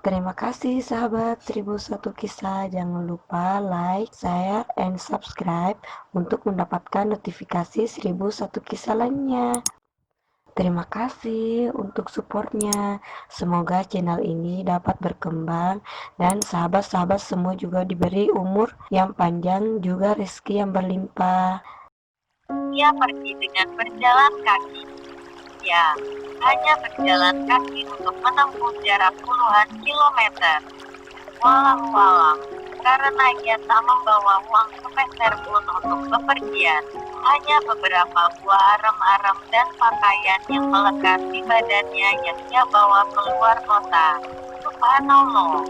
Terima kasih sahabat 1001 Kisah. Jangan lupa like, share, and subscribe untuk mendapatkan notifikasi 1001 Kisah lainnya. Terima kasih untuk supportnya. Semoga channel ini dapat berkembang dan sahabat-sahabat semua juga diberi umur yang panjang, juga rezeki yang berlimpah. Ia pergi dengan berjalan kaki. Ya, hanya berjalan kaki untuk menempuh jarak puluhan kilometer. Walau karena ia tak membawa uang sepeser pun untuk bepergian. Hanya beberapa buah aram-aram dan pakaian yang melekat di badannya yang ia bawa keluar kota. Subhanallah.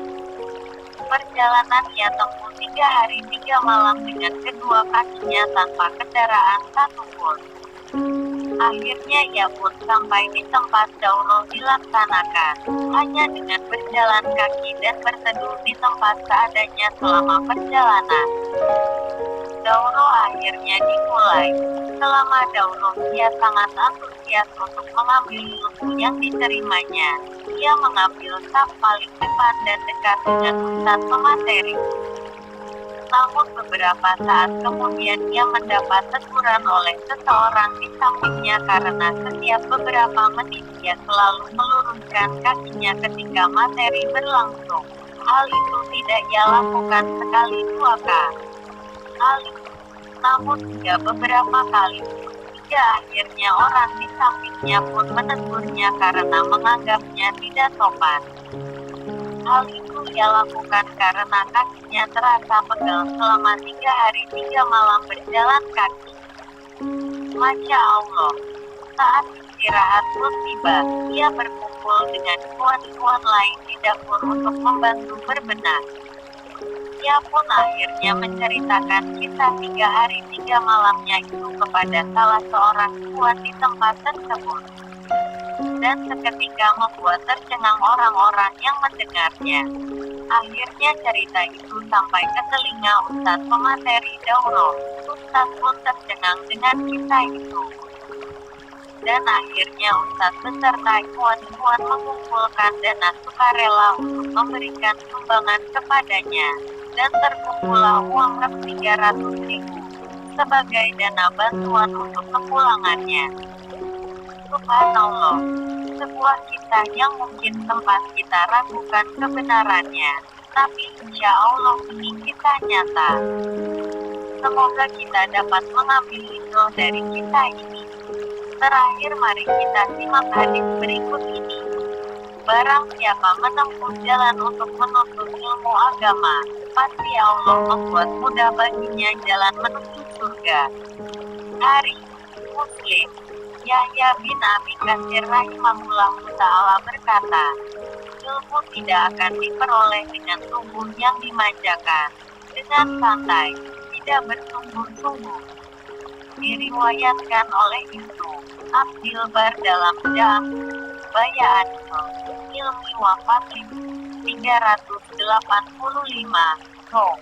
Perjalanan ia tempuh 3 hari 3 malam dengan kedua kakinya tanpa kendaraan satupun. Akhirnya ia pun sampai di tempat daurah dilaksanakan, hanya dengan berjalan kaki dan berteduh di tempat seadanya selama perjalanan. Daurah akhirnya dimulai. Selama daurah ia sangat antusias untuk mengambil ilmu yang diterimanya. Ia mengambil saf paling depan dan dekat dengan ustadz pemateri. Namun beberapa saat kemudian ia mendapat teguran oleh seseorang di sampingnya karena setiap beberapa menit ia selalu meluruskan kakinya ketika materi berlangsung. Hal itu tidak ia lakukan sekali 2 kali, namun hingga beberapa kali. Hingga akhirnya orang di sampingnya pun menegurnya karena menganggapnya tidak sopan. Hal itu ia lakukan karena kakinya terasa pegal selama 3 hari 3 malam berjalan kaki. Masya Allah. Saat istirahat pun tiba, ia berkumpul dengan kawan-kawan lain di dapur untuk membantu berbenah. Ia pun akhirnya menceritakan kisah 3 hari 3 malamnya itu kepada salah seorang kawan di tempat tersebut. Dan seketika membuat tercengang orang-orang yang mendengarnya. Akhirnya cerita itu sampai ke telinga ustadz pemateri daurah. Ustadz pun tercengang dengan kisah itu. Dan akhirnya ustadz beserta kawan-kawan mengumpulkan dana sukarela untuk memberikan sumbangan kepadanya. Dan terkumpullah uang rp 300.000 sebagai dana bantuan untuk kepulangannya. Subhanallah. Sebuah kisah yang mungkin sempat kita ragukan kebenarannya, tapi insya Allah ini kisah nyata. Semoga kita dapat mengambil hikmah dari kisah ini. Terakhir mari kita simak hadis berikut ini. Barang siapa menempuh jalan untuk menuntut ilmu agama, pasti Allah membuat mudah baginya jalan menuju surga. Hari Muslim Yahya bin Abi Katsir rahimahullah ta'ala berkata, ilmu tidak akan diperoleh dengan tubuh yang dimanjakan, dengan santai, tidak bersungguh-sungguh. Diriwayatkan oleh Ibnu Abdil Bar dalam Jam' Bayaan Ilmi wa Fadli 385 Rom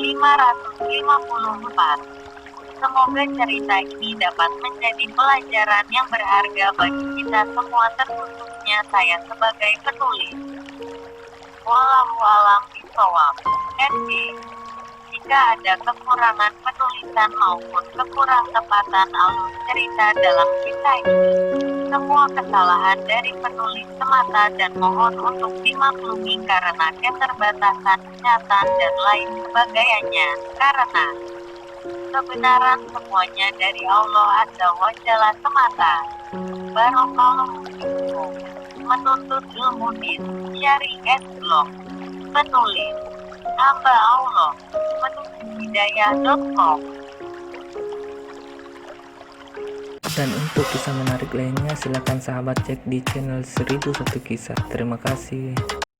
554. Semoga cerita ini dapat menjadi pelajaran yang berharga bagi kita semua, terkhususnya saya sebagai penulis. Wallahu a'lam bishawab. NB. Jika ada kekurangan penulisan maupun kekurang tepatan alur cerita dalam kisah ini, semua kesalahan dari penulis semata dan mohon untuk dimaklumi karena keterbatasan ingatan dan lain sebagainya, karena kebenaran semuanya dari Allah Azza wa Jalla semata. Barakallahu fikum. Menuntut ilmu din syariat blog. Penulis hamba Allah. Menujuhidayah.com. Dan untuk kisah menarik lainnya silakan sahabat cek di channel 1001 Kisah. Terima kasih.